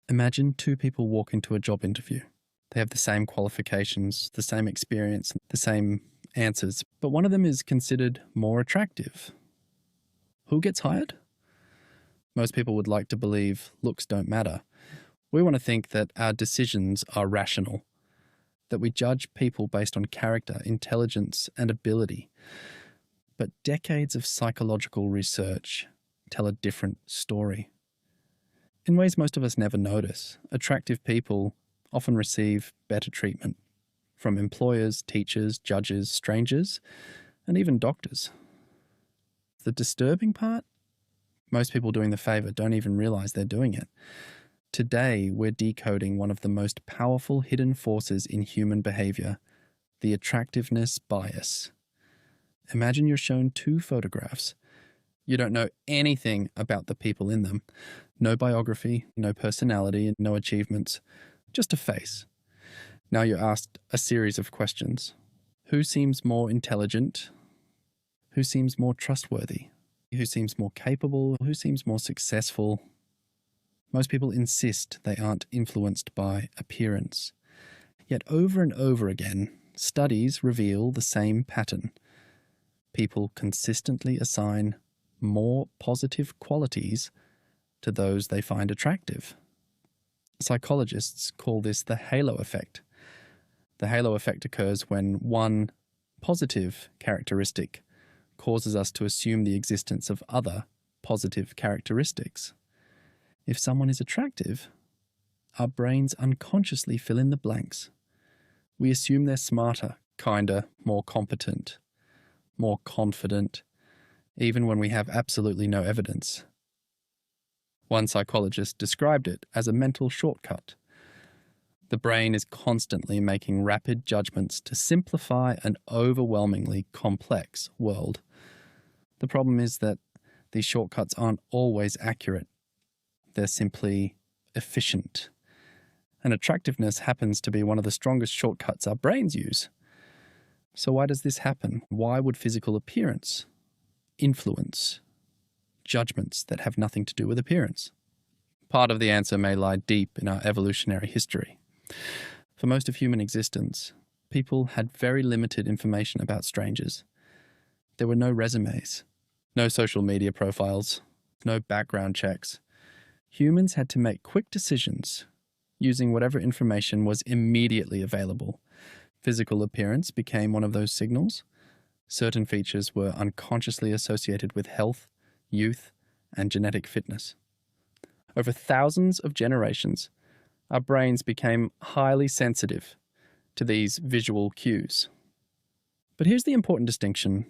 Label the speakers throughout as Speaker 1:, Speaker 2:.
Speaker 1: Imagine two people walk into a job interview. They have the same qualifications, the same experience, the same answers, but one of them is considered more attractive. Who gets hired? Most people would like to believe looks don't matter. We want to think that our decisions are rational, that we judge people based on character, intelligence, and ability. But decades of psychological research tell a different story. In ways most of us never notice, attractive people often receive better treatment from employers, teachers, judges, strangers, and even doctors. The disturbing part? Most people doing the favour don't even realise they're doing it. Today, we're decoding one of the most powerful hidden forces in human behaviour, the attractiveness bias. Imagine you're shown two photographs. You don't know anything about the people in them. No biography, no personality, no achievements, just a face. Now you're asked a series of questions. Who seems more intelligent? Who seems more trustworthy? Who seems more capable? Who seems more successful? Most people insist they aren't influenced by appearance. Yet over and over again, studies reveal the same pattern. People consistently assign more positive qualities to those they find attractive. Psychologists call this the halo effect. The halo effect occurs when one positive characteristic causes us to assume the existence of other positive characteristics. If someone is attractive, our brains unconsciously fill in the blanks. We assume they're smarter, kinder, more competent, more confident, even when we have absolutely no evidence. One psychologist described it as a mental shortcut. The brain is constantly making rapid judgments to simplify an overwhelmingly complex world. The problem is that these shortcuts aren't always accurate. They're simply efficient. And attractiveness happens to be one of the strongest shortcuts our brains use. So why does this happen? Why would physical appearance influence judgments that have nothing to do with appearance? Part of the answer may lie deep in our evolutionary history. For most of human existence, people had very limited information about strangers. There were no resumes, no social media profiles, no background checks. Humans had to make quick decisions using whatever information was immediately available. Physical appearance became one of those signals. Certain features were unconsciously associated with health, youth, and genetic fitness. Over thousands of generations, our brains became highly sensitive to these visual cues. But here's the important distinction.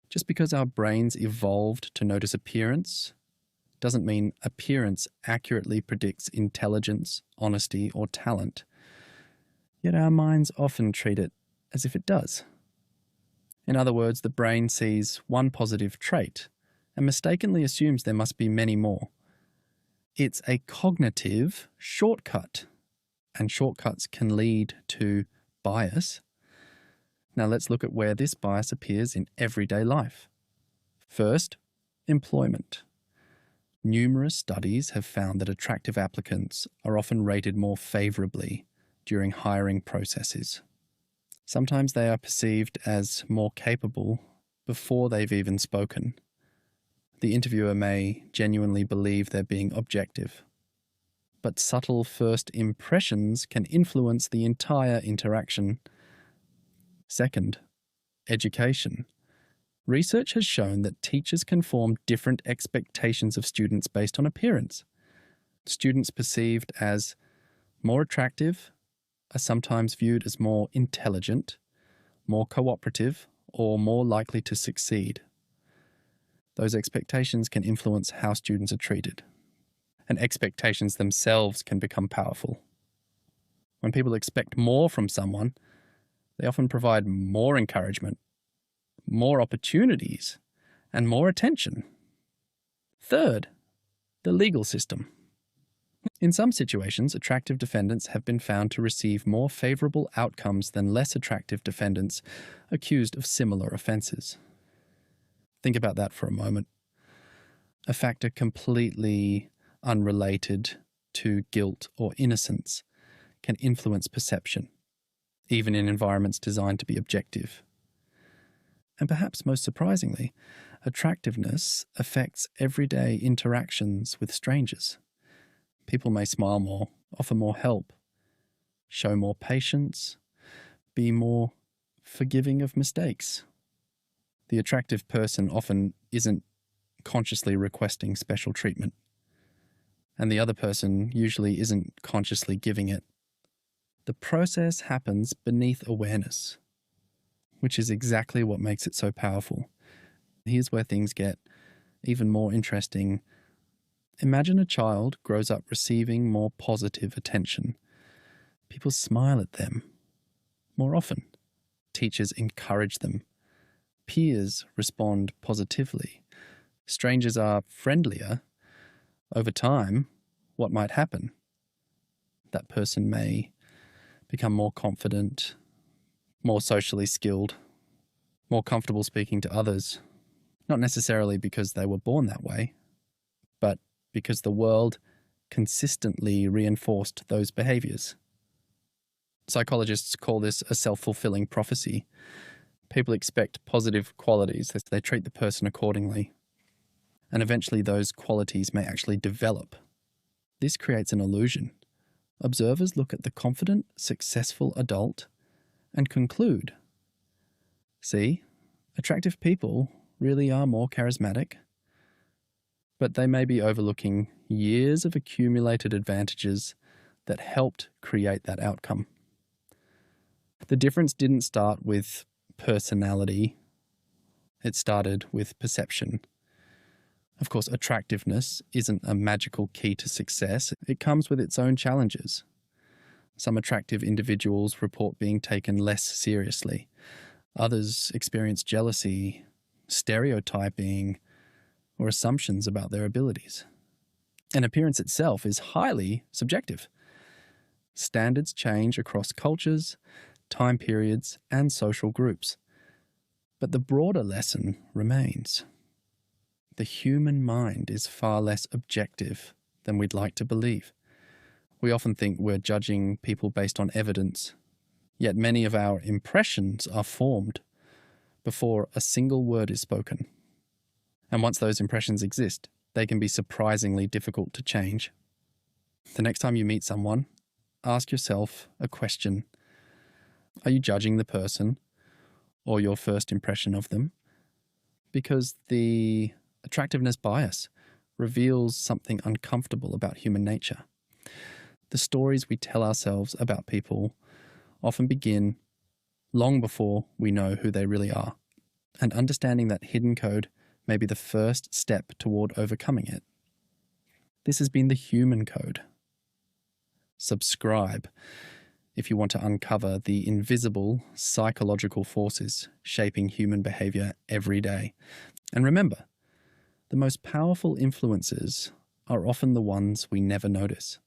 Speaker 1: Just because our brains evolved to notice appearance doesn't mean appearance accurately predicts intelligence, honesty, or talent. Yet our minds often treat it as if it does. In other words, the brain sees one positive trait and mistakenly assumes there must be many more. It's a cognitive shortcut, and shortcuts can lead to bias. Now let's look at where this bias appears in everyday life. First, employment. Numerous studies have found that attractive applicants are often rated more favourably during hiring processes. Sometimes they are perceived as more capable before they've even spoken. The interviewer may genuinely believe they're being objective. But subtle first impressions can influence the entire interaction. Second, education. Research has shown that teachers can form different expectations of students based on appearance. Students perceived as more attractive are sometimes viewed as more intelligent, more cooperative, or more likely to succeed. Those expectations can influence how students are treated. And expectations themselves can become powerful. When people expect more from someone, they often provide more encouragement, more opportunities, and more attention. Third, the legal system. In some situations, attractive defendants have been found to receive more favourable outcomes than less attractive defendants accused of similar offences. Think about that for a moment. A factor completely unrelated to guilt or innocence can influence perception, even in environments designed to be objective. And perhaps most surprisingly, attractiveness affects everyday interactions with strangers. People may smile more, offer more help, show more patience, be more forgiving of mistakes. The attractive person often isn't consciously requesting special treatment, and the other person usually isn't consciously giving it. The process happens beneath awareness, which is exactly what makes it so powerful. Here's where things get even more interesting. Imagine a child grows up receiving more positive attention. People smile at them more often. Teachers encourage them. Peers respond positively. Strangers are friendlier. Over time, what might happen? That person may become more confident, more socially skilled, more comfortable speaking to others, not necessarily because they were born that way, but because the world consistently reinforced those behaviors. Psychologists call this a self-fulfilling prophecy. People expect positive qualities, they treat the person accordingly, and eventually those qualities may actually develop. This creates an illusion. Observers look at the confident, successful adult and conclude, see, attractive people really are more charismatic, but they may be overlooking years of accumulated advantages that helped create that outcome. The difference didn't start with personality, it started with perception. Of course, attractiveness isn't a magical key to success. It comes with its own challenges. Some attractive individuals report being taken less seriously. Others experience jealousy, stereotyping, or assumptions about their abilities. And appearance itself is highly subjective. Standards change across cultures, time periods, and social groups. But the broader lesson remains. The human mind is far less objective than we'd like to believe. We often think we're judging people based on evidence, yet many of our impressions are formed before a single word is spoken. And once those impressions exist, they can be surprisingly difficult to change. The next time you meet someone, ask yourself a question. Are you judging the person or your first impression of them? Because the attractiveness bias reveals something uncomfortable about human nature. The stories we tell ourselves about people often begin long before we know who they really are, and understanding that hidden code may be the first step toward overcoming it. This has been The Human Code. Subscribe if you want to uncover the invisible psychological forces shaping human behavior every day. And remember, the most powerful influences are often the ones we never notice.